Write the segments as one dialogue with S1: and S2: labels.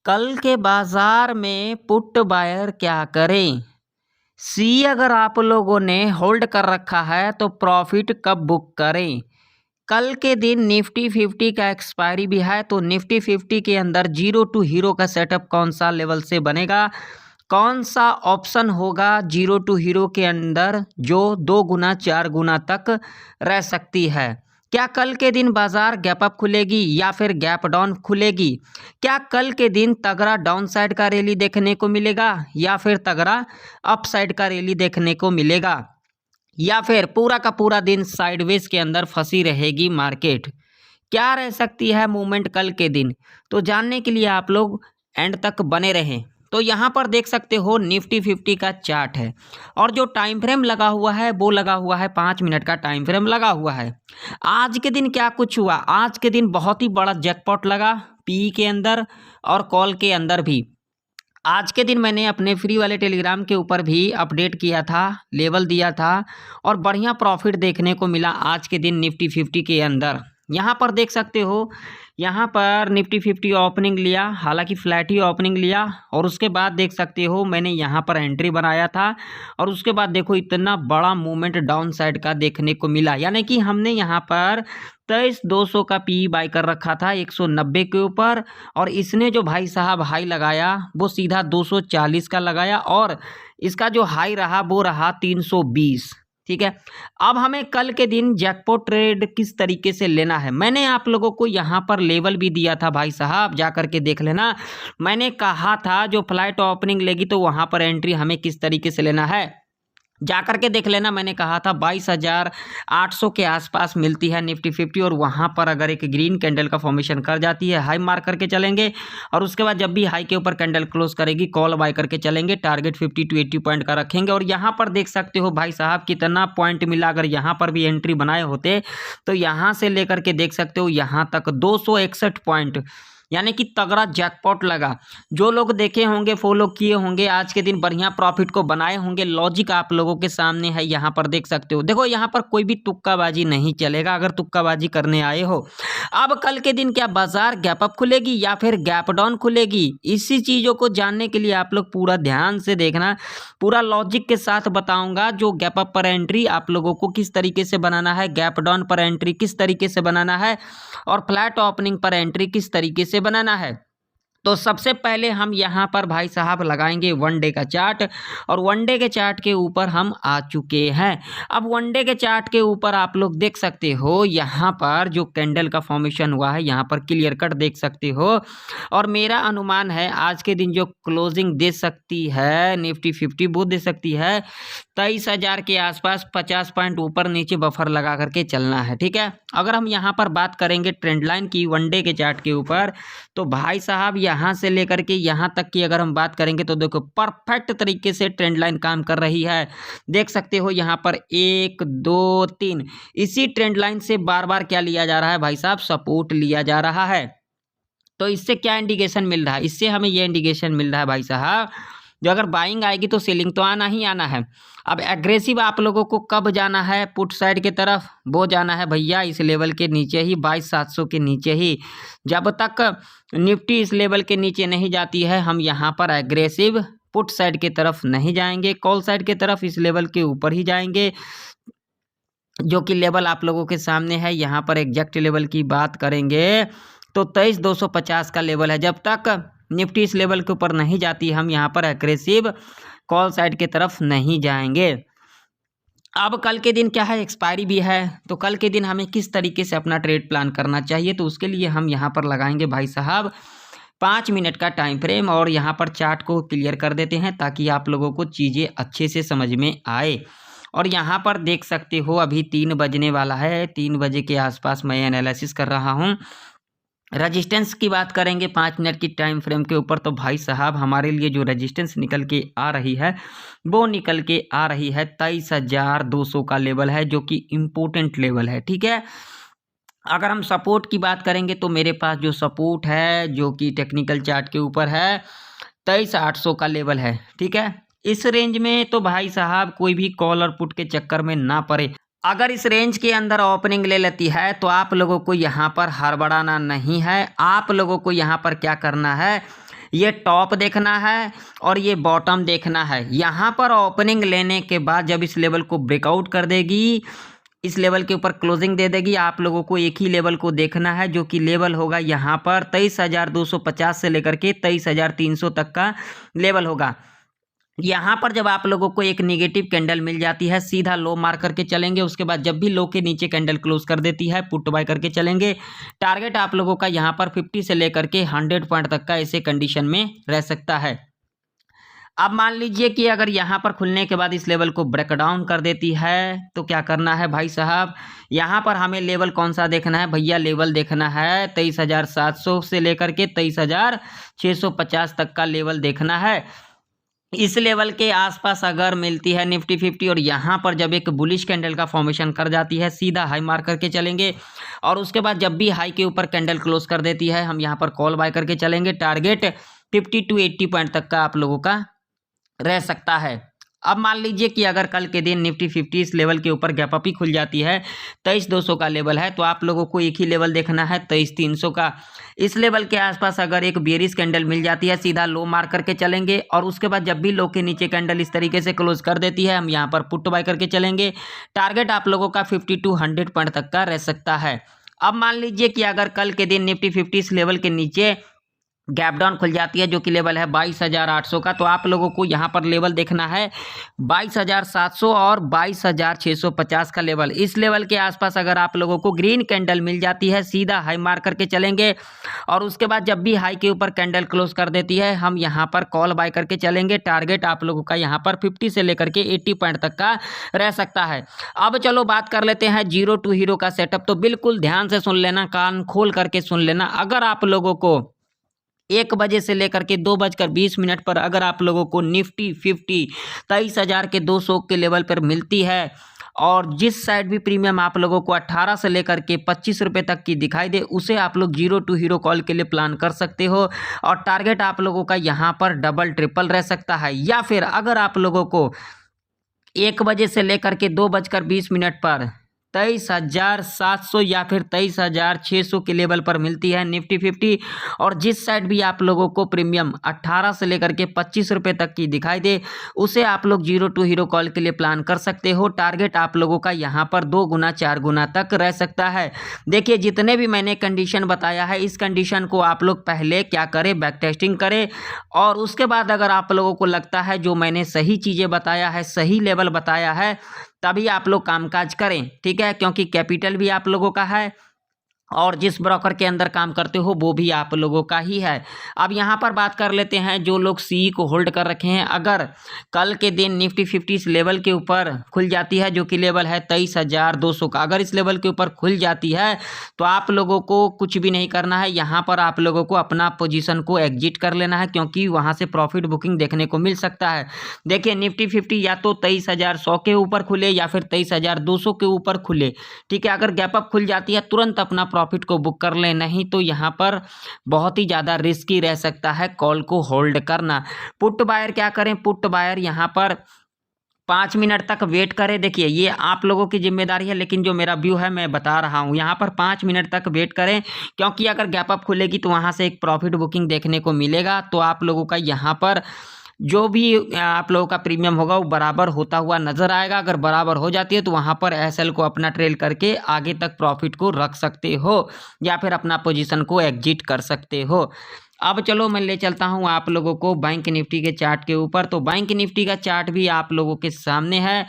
S1: कल के बाजार में पुट बायर क्या करें? सी अगर आप लोगों ने होल्ड कर रखा है तो प्रॉफिट कब बुक करें? कल के दिन निफ्टी 50 का एक्सपायरी भी है तो निफ्टी 50 के अंदर जीरो टू हीरो का सेटअप कौन सा लेवल से बनेगा? कौन सा ऑप्शन होगा जीरो टू हीरो के अंदर जो 2 गुना 4 गुना तक रह सकती है? क्या कल के दिन बाजार गैप अप खुलेगी या फिर गैप डाउन खुलेगी? क्या कल के दिन तगड़ा डाउन साइड का रैली देखने को मिलेगा या फिर तगड़ा अप साइड का रैली देखने को मिलेगा या फिर पूरा का पूरा दिन साइडवेज के अंदर फंसी रहेगी मार्केट? क्या रह सकती है मूवमेंट कल के दिन? तो जानने के लिए आप लोग एंड तक बने रहें। तो यहाँ पर देख सकते हो निफ्टी 50 का चार्ट है और जो टाइम फ्रेम लगा हुआ है वो लगा हुआ है 5 मिनट का टाइम फ्रेम लगा हुआ है। आज के दिन क्या कुछ हुआ? आज के दिन बहुत ही बड़ा जैकपॉट लगा पी के अंदर और कॉल के अंदर भी। आज के दिन मैंने अपने फ्री वाले टेलीग्राम के ऊपर भी अपडेट किया था, लेवल दिया था और बढ़िया प्रॉफिट देखने को मिला आज के दिन निफ्टी 50 के अंदर। यहाँ पर देख सकते हो, यहाँ पर निफ्टी 50 ओपनिंग लिया, हालांकि फ्लैट ही ओपनिंग लिया और उसके बाद देख सकते हो मैंने यहाँ पर एंट्री बनाया था और उसके बाद देखो इतना बड़ा मूवमेंट डाउन साइड का देखने को मिला। यानी कि हमने यहाँ पर 23,200 का पी बाई कर रखा था 190 के ऊपर और इसने जो भाई साहब हाई लगाया वो सीधा 240 का लगाया और इसका जो हाई रहा वो रहा 320। ठीक है, अब हमें कल के दिन जैकपॉट ट्रेड किस तरीके से लेना है मैंने आप लोगों को यहाँ पर लेवल भी दिया था भाई साहब, जा करके देख लेना। मैंने कहा था जो फ्लाइट ओपनिंग लेगी तो वहाँ पर एंट्री हमें किस तरीके से लेना है, जा करके देख लेना। मैंने कहा था 22,800 के आसपास मिलती है निफ्टी 50 और वहाँ पर अगर एक ग्रीन कैंडल का फॉर्मेशन कर जाती है हाई मार्क करके चलेंगे और उसके बाद जब भी हाई के ऊपर कैंडल क्लोज करेगी कॉल बाय करके चलेंगे। टारगेट 50 टू 80 पॉइंट का रखेंगे और यहाँ पर देख सकते हो भाई साहब कितना पॉइंट मिला। अगर यहाँ पर भी एंट्री बनाए होते तो यहाँ से लेकर के देख सकते हो यहाँ तक 261 पॉइंट, यानी कि तगड़ा जैकपॉट लगा। जो लोग देखे होंगे फॉलो किए होंगे आज के दिन बढ़िया प्रॉफिट को बनाए होंगे। लॉजिक आप लोगों के सामने है, यहाँ पर देख सकते हो। देखो यहाँ पर कोई भी तुक्काबाजी नहीं चलेगा अगर तुक्काबाजी करने आए हो। अब कल के दिन क्या बाजार गैप अप खुलेगी या फिर गैप डाउन खुलेगी, इसी चीज़ों को जानने के लिए आप लोग पूरा ध्यान से देखना, पूरा लॉजिक के साथ बताऊंगा। जो गैप अप पर एंट्री आप लोगों को किस तरीके से बनाना है, गैप डाउन पर एंट्री किस तरीके से बनाना है और फ्लैट ओपनिंग पर एंट्री किस तरीके से बनाना है। तो सबसे पहले हम यहाँ पर भाई साहब लगाएंगे वन डे का चार्ट और वन डे के चार्ट के ऊपर हम आ चुके हैं। अब वन डे के चार्ट के ऊपर आप लोग देख सकते हो यहाँ पर जो कैंडल का फॉर्मेशन हुआ है यहाँ पर क्लियर कट देख सकते हो और मेरा अनुमान है आज के दिन जो क्लोजिंग दे सकती है निफ्टी 50 वो दे सकती है 23,000 के आसपास। 50 पॉइंट ऊपर नीचे बफर लगा करके चलना है। ठीक है, अगर हम यहाँ पर बात करेंगे ट्रेंड लाइन की वन डे के चार्ट के ऊपर तो भाई साहब यहाँ से लेकर के यहाँ तक की अगर हम बात करेंगे तो देखो परफेक्ट तरीके से ट्रेंड लाइन काम कर रही है। देख सकते हो यहाँ पर 1 2 3 इसी ट्रेंड लाइन से बार बार क्या लिया जा रहा है भाई साहब, सपोर्ट लिया जा रहा है। तो इससे क्या इंडिकेशन मिल रहा है, इससे हमें ये इंडिकेशन मिल रहा है भाई साहब जो अगर बाइंग आएगी तो सेलिंग तो आना ही आना है। अब एग्रेसिव आप लोगों को कब जाना है पुट साइड की तरफ, वो जाना है भैया इस लेवल के नीचे ही 22,700 के नीचे ही। जब तक निफ्टी इस लेवल के नीचे नहीं जाती है हम यहाँ पर एग्रेसिव पुट साइड की तरफ नहीं जाएंगे, कॉल साइड की तरफ इस लेवल के ऊपर ही जाएंगे जो कि लेवल आप लोगों के सामने है। यहाँ पर एग्जैक्ट लेवल की बात करेंगे तो 23,250 का लेवल है। जब तक निफ्टी इस लेवल के ऊपर नहीं जाती हम यहाँ पर एग्रेसिव कॉल साइड की तरफ नहीं जाएंगे। अब कल के दिन क्या है, एक्सपायरी भी है, तो कल के दिन हमें किस तरीके से अपना ट्रेड प्लान करना चाहिए तो उसके लिए हम यहाँ पर लगाएंगे भाई साहब 5 मिनट का टाइम फ्रेम और यहाँ पर चार्ट को क्लियर कर देते हैं ताकि आप लोगों को चीज़ें अच्छे से समझ में आए। और यहाँ पर देख सकते हो अभी 3 बजने वाला है, 3 बजे के आसपास मैं एनालिसिस कर रहा हूँ। रजिस्टेंस की बात करेंगे 5 मिनट की टाइम फ्रेम के ऊपर तो भाई साहब हमारे लिए जो रजिस्टेंस निकल के आ रही है वो निकल के आ रही है 23,200 का लेवल है जो कि इम्पोर्टेंट लेवल है। ठीक है, अगर हम सपोर्ट की बात करेंगे तो मेरे पास जो सपोर्ट है जो कि टेक्निकल चार्ट के ऊपर है 23,800 का लेवल है। ठीक है, इस रेंज में तो भाई साहब कोई भी कॉल और पुट के चक्कर में ना पड़े। अगर इस रेंज के अंदर ओपनिंग ले लेती है तो आप लोगों को यहाँ पर हड़बड़ाना नहीं है। आप लोगों को यहाँ पर क्या करना है, ये टॉप देखना है और ये बॉटम देखना है। यहाँ पर ओपनिंग लेने के बाद जब इस लेवल को ब्रेकआउट कर देगी, इस लेवल के ऊपर क्लोजिंग दे देगी, आप लोगों को एक ही लेवल को देखना है जो कि लेवल होगा यहाँ पर 23,250 से लेकर के 23,300 तक का लेवल होगा। यहाँ पर जब आप लोगों को एक नेगेटिव कैंडल मिल जाती है, सीधा लो मार करके चलेंगे। उसके बाद जब भी लो के नीचे कैंडल क्लोज कर देती है, पुट बाय करके चलेंगे। टारगेट आप लोगों का यहाँ पर 50 से लेकर के 100 पॉइंट तक का ऐसे कंडीशन में रह सकता है। अब मान लीजिए कि अगर यहाँ पर खुलने के बाद इस लेवल को ब्रेक डाउन कर देती है तो क्या करना है भाई साहब, यहाँ पर हमें लेवल कौन सा देखना है भैया, लेवल देखना है 23,700 से लेकर के 23,650 तक का लेवल देखना है। इस लेवल के आसपास अगर मिलती है निफ्टी 50 और यहाँ पर जब एक बुलिश कैंडल का फॉर्मेशन कर जाती है, सीधा हाई मार करके चलेंगे। और उसके बाद जब भी हाई के ऊपर कैंडल क्लोज कर देती है, हम यहाँ पर कॉल बाय करके चलेंगे। टारगेट 50 to 80 पॉइंट तक का आप लोगों का रह सकता है। अब मान लीजिए कि अगर कल के दिन निफ्टी 50 इस लेवल के ऊपर गैप अप ही खुल जाती है, 23,200 का लेवल है, तो आप लोगों को एक ही लेवल देखना है 23,300 का। इस लेवल के आसपास अगर एक बेयरिश कैंडल मिल जाती है, सीधा लो मार करके चलेंगे। और उसके बाद जब भी लो के नीचे कैंडल इस तरीके से क्लोज कर देती है, हम यहाँ पर पुट बाय करके चलेंगे। टारगेट आप लोगों का 50 to 100 पॉइंट तक का रह सकता है। अब मान लीजिए कि अगर कल के दिन निफ्टी 50 इस लेवल के नीचे गैप डाउन खुल जाती है, जो कि लेवल है 22,800 का, तो आप लोगों को यहाँ पर लेवल देखना है 22,700 और 22,650 का लेवल। इस लेवल के आसपास अगर आप लोगों को ग्रीन कैंडल मिल जाती है, सीधा हाई मार करके चलेंगे। और उसके बाद जब भी हाई के ऊपर कैंडल क्लोज कर देती है, हम यहाँ पर कॉल बाय करके चलेंगे। टारगेट आप लोगों का यहाँ पर 50 से लेकर के 80 पॉइंट तक का रह सकता है। अब चलो बात कर लेते हैं जीरो टू हीरो का सेटअप। तो बिल्कुल ध्यान से सुन लेना, कान खोल करके सुन लेना। अगर आप लोगों को 1 बजे से लेकर के 2:20 पर अगर आप लोगों को निफ्टी 50 23,200 के लेवल पर मिलती है और जिस साइड भी प्रीमियम आप लोगों को 18 से लेकर के 25 रुपये तक की दिखाई दे, उसे आप लोग जीरो टू हीरो कॉल के लिए प्लान कर सकते हो। और टारगेट आप लोगों का यहाँ पर डबल ट्रिपल रह सकता है। या फिर अगर आप लोगों को 1 बजे से लेकर के 2:20 पर 23,700 या फिर 23,600 के लेवल पर मिलती है निफ्टी 50, और जिस साइड भी आप लोगों को प्रीमियम 18 से लेकर के 25 रुपये तक की दिखाई दे, उसे आप लोग जीरो टू हीरो कॉल के लिए प्लान कर सकते हो। टारगेट आप लोगों का यहाँ पर 2 गुना 4 गुना तक रह सकता है। देखिए, जितने भी मैंने कंडीशन बताया है, इस कंडीशन को आप लोग पहले क्या करें, बैक टेस्टिंग करें। और उसके बाद अगर आप लोगों को लगता है जो मैंने सही चीज़ें बताया है, सही लेवल बताया है, तभी आप लोग कामकाज करें, ठीक है। क्योंकि कैपिटल भी आप लोगों का है और जिस ब्रोकर के अंदर काम करते हो वो भी आप लोगों का ही है। अब यहाँ पर बात कर लेते हैं जो लोग सी को होल्ड कर रखे हैं। अगर कल के दिन निफ्टी 50 इस लेवल के ऊपर खुल जाती है, जो कि लेवल है 23,200 का, अगर इस लेवल के ऊपर खुल जाती है तो आप लोगों को कुछ भी नहीं करना है। यहाँ पर आप लोगों को अपना पोजीशन को एग्जिट कर लेना है, क्योंकि वहाँ से प्रॉफिट बुकिंग देखने को मिल सकता है। देखिए, निफ्टी 50 या तो 23,100 के ऊपर खुले या फिर 23,200 के ऊपर खुले, ठीक है। अगर गैप अप खुल जाती है, तुरंत अपना प्रॉफिट को बुक कर ले, नहीं तो यहाँ पर बहुत ही ज़्यादा रिस्की रह सकता है कॉल को होल्ड करना। पुट बायर क्या करें, पुट बायर यहाँ पर 5 मिनट तक वेट करें। देखिए, ये आप लोगों की जिम्मेदारी है, लेकिन जो मेरा व्यू है मैं बता रहा हूँ। यहाँ पर 5 मिनट तक वेट करें, क्योंकि अगर गैप अप खुलेगी तो वहाँ से एक प्रॉफिट बुकिंग देखने को मिलेगा। तो आप लोगों का यहाँ पर जो भी आप लोगों का प्रीमियम होगा वो बराबर होता हुआ नज़र आएगा। अगर बराबर हो जाती है तो वहाँ पर एसएल को अपना ट्रेल करके आगे तक प्रॉफिट को रख सकते हो या फिर अपना पोजीशन को एग्जिट कर सकते हो। अब चलो मैं ले चलता हूँ आप लोगों को बैंक निफ्टी के चार्ट के ऊपर। तो बैंक निफ्टी का चार्ट भी आप लोगों के सामने है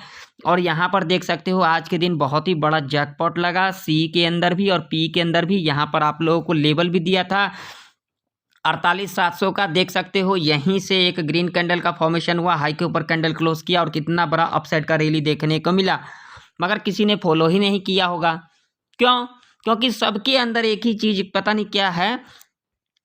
S1: और यहाँ पर देख सकते हो आज के दिन बहुत ही बड़ा जैकपॉट लगा, सी के अंदर भी और पी के अंदर भी। यहाँ पर आप लोगों को लेवल भी दिया था 48,700 का, देख सकते हो। यहीं से एक ग्रीन कैंडल का फॉर्मेशन हुआ, हाई के ऊपर कैंडल क्लोज किया और कितना बड़ा अपसाइड का रैली देखने को मिला, मगर किसी ने फॉलो ही नहीं किया होगा। क्यों? क्योंकि सबके अंदर एक ही चीज़ पता नहीं क्या है,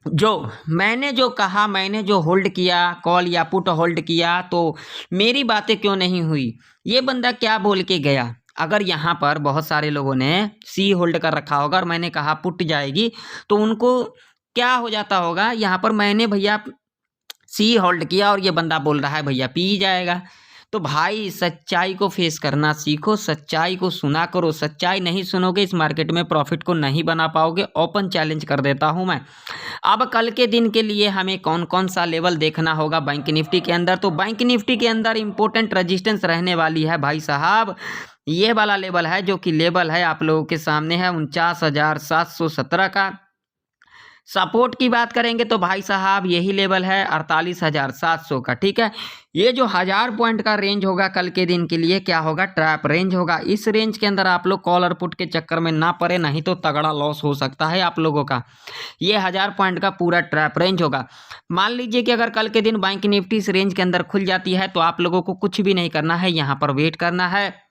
S1: जो मैंने जो कहा, मैंने जो होल्ड किया, कॉल या पुट होल्ड किया, तो मेरी बातें क्यों नहीं हुई, ये बंदा क्या बोल के गया। अगर यहाँ पर बहुत सारे लोगों ने सी होल्ड कर रखा होगा और मैंने कहा पुट जाएगी, तो उनको क्या हो जाता होगा, यहाँ पर मैंने भैया सी होल्ड किया और ये बंदा बोल रहा है भैया पी जाएगा, तो भाई सच्चाई को फेस करना सीखो, सच्चाई को सुना करो। सच्चाई नहीं सुनोगे इस मार्केट में प्रॉफिट को नहीं बना पाओगे। ओपन चैलेंज कर देता हूं मैं। अब कल के दिन के लिए हमें कौन कौन सा लेवल देखना होगा बैंक निफ्टी के अंदर, तो बैंक निफ्टी के अंदर इंपॉर्टेंट रेजिस्टेंस रहने वाली है भाई साहब। ये वाला लेवल है जो कि लेवल है आप लोगों के सामने है 49,717 का। सपोर्ट की बात करेंगे तो भाई साहब यही लेवल है 48,700 का। ठीक है, ये जो 1000 पॉइंट का रेंज होगा कल के दिन के लिए क्या होगा, ट्रैप रेंज होगा। इस रेंज के अंदर आप लोग कॉल और पुट के चक्कर में ना पड़े, नहीं तो तगड़ा लॉस हो सकता है आप लोगों का। ये 1000 पॉइंट का पूरा ट्रैप रेंज होगा। मान लीजिए कि अगर कल के दिन बैंक निफ्टी इस रेंज के अंदर खुल जाती है तो आप लोगों को कुछ भी नहीं करना है, यहाँ पर वेट करना है।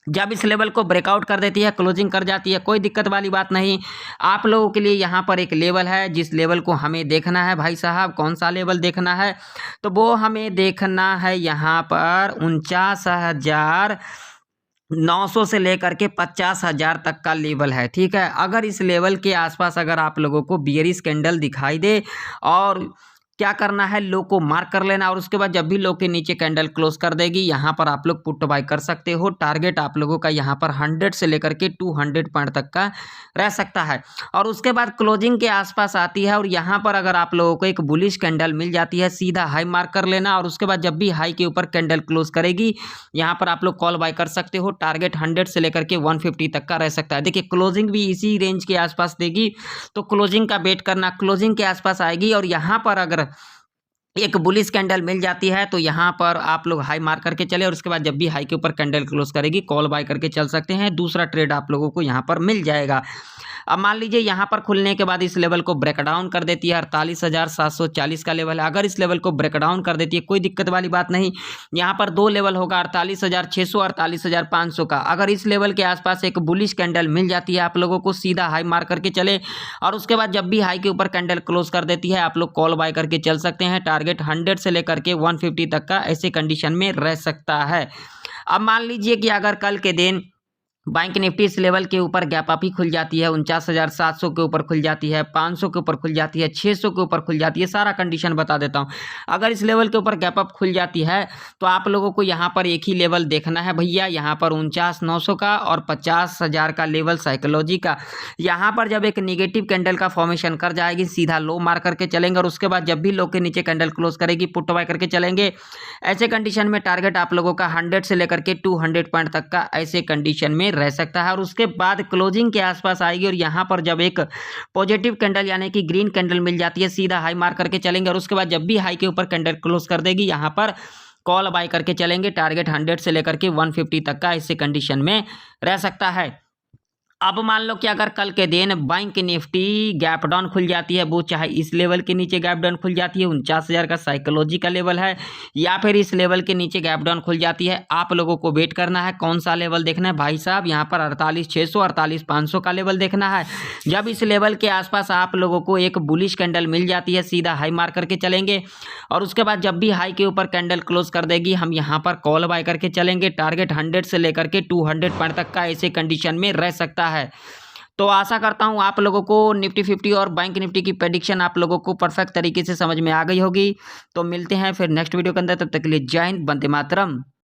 S1: जब इस लेवल को ब्रेकआउट कर देती है, क्लोजिंग कर जाती है, कोई दिक्कत वाली बात नहीं। आप लोगों के लिए यहाँ पर एक लेवल है जिस लेवल को हमें देखना है भाई साहब। कौन सा लेवल देखना है, तो वो हमें देखना है यहाँ पर 49,900 से लेकर के 50,000 तक का लेवल है। ठीक है, अगर इस लेवल के आसपास अगर आप लोगों को बियरिश कैंडल दिखाई दे और क्या करना है, लो को मार्क कर लेना और उसके बाद जब भी लो के नीचे कैंडल क्लोज कर देगी यहाँ पर आप लोग पुट बाय कर सकते हो। टारगेट आप लोगों का यहाँ पर 100 से लेकर के 200 पॉइंट तक का रह सकता है। और उसके बाद क्लोजिंग के आसपास आती है और यहाँ पर अगर आप लोगों को एक बुलिश कैंडल मिल जाती है, सीधा हाई मार्क कर लेना और उसके बाद जब भी हाई के ऊपर कैंडल क्लोज करेगी यहाँ पर आप लोग कॉल बाय कर सकते हो। टारगेट 100 से लेकर के 150 तक का रह सकता है। देखिए क्लोजिंग भी इसी रेंज के आसपास देगी, तो क्लोजिंग का वेट करना। क्लोजिंग के आसपास आएगी और यहाँ पर अगर एक बुलिश कैंडल मिल जाती है तो यहाँ पर आप लोग हाई मार्क करके चले और उसके बाद जब भी हाई के ऊपर कैंडल क्लोज करेगी कॉल बाय करके चल सकते हैं। दूसरा ट्रेड आप लोगों को यहाँ पर मिल जाएगा। अब मान लीजिए यहाँ पर खुलने के बाद इस लेवल को ब्रेक डाउन कर देती है, 48,740 का लेवल है। अगर इस लेवल को ब्रेक डाउन कर देती है कोई दिक्कत वाली बात नहीं। यहाँ पर दो लेवल होगा 48,600 48,500 का। अगर इस लेवल के आसपास एक बुलिश कैंडल मिल जाती है आप लोगों को, सीधा हाई मार्क करके चले और उसके बाद जब भी हाई के ऊपर कैंडल क्लोज कर देती है आप लोग कॉल बाय करके चल सकते हैं। टारगेट 100 से लेकर के 150 तक का ऐसे कंडीशन में रह सकता है। अब मान लीजिए कि अगर कल के दिन बैंक निफ्टी इस लेवल के ऊपर गैप अप ही खुल जाती है, 49,700 के ऊपर खुल जाती है, 500 के ऊपर खुल जाती है, 600 के ऊपर खुल जाती है, सारा कंडीशन बता देता हूं। अगर इस लेवल के ऊपर गैप अप खुल जाती है तो आप लोगों को यहाँ पर एक ही लेवल देखना है भैया, यहाँ पर 49,900 का और 50,000 का लेवल साइकोलॉजी का। यहाँ पर जब एक निगेटिव कैंडल का फॉर्मेशन कर जाएगी सीधा लो मार करके चलेंगे और उसके बाद जब भी लो के नीचे कैंडल क्लोज करेगी पुट बाय करके चलेंगे। ऐसे कंडीशन में टारगेट आप लोगों का 100 से लेकर के 200 पॉइंट तक का ऐसे कंडीशन में रह सकता है। और उसके बाद क्लोजिंग के आसपास आएगी और यहाँ पर जब एक पॉजिटिव कैंडल यानी कि ग्रीन कैंडल मिल जाती है सीधा हाई मार्क करके चलेंगे और उसके बाद जब भी हाई के ऊपर कैंडल क्लोज कर देगी यहाँ पर कॉल बाय करके चलेंगे। टारगेट 100 से लेकर के 150 तक का ऐसे कंडीशन में रह सकता है। अब मान लो कि अगर कल के दिन बैंक निफ्टी गैप डाउन खुल जाती है, वो चाहे इस लेवल के नीचे गैप डाउन खुल जाती है 49,000 का साइकोलॉजी का लेवल है, या फिर इस लेवल के नीचे गैप डाउन खुल जाती है, आप लोगों को वेट करना है। कौन सा लेवल देखना है भाई साहब, यहाँ पर 48,600 48,500 का लेवल देखना है। जब इस लेवल के आसपास आप लोगों को एक बुलिश कैंडल मिल जाती है सीधा हाई मार करके चलेंगे और उसके बाद जब भी हाई के ऊपर कैंडल क्लोज कर देगी हम यहाँ पर कॉल बाय करके चलेंगे। टारगेट 100 से लेकर के 200 पॉइंट तक का ऐसे कंडीशन में रह सकता है। तो आशा करता हूं आप लोगों को निफ्टी 50 और बैंक निफ्टी की प्रेडिक्शन आप लोगों को परफेक्ट तरीके से समझ में आ गई होगी। तो मिलते हैं फिर नेक्स्ट वीडियो के अंदर, तब तक के लिए जय हिंद, वंदे मातरम।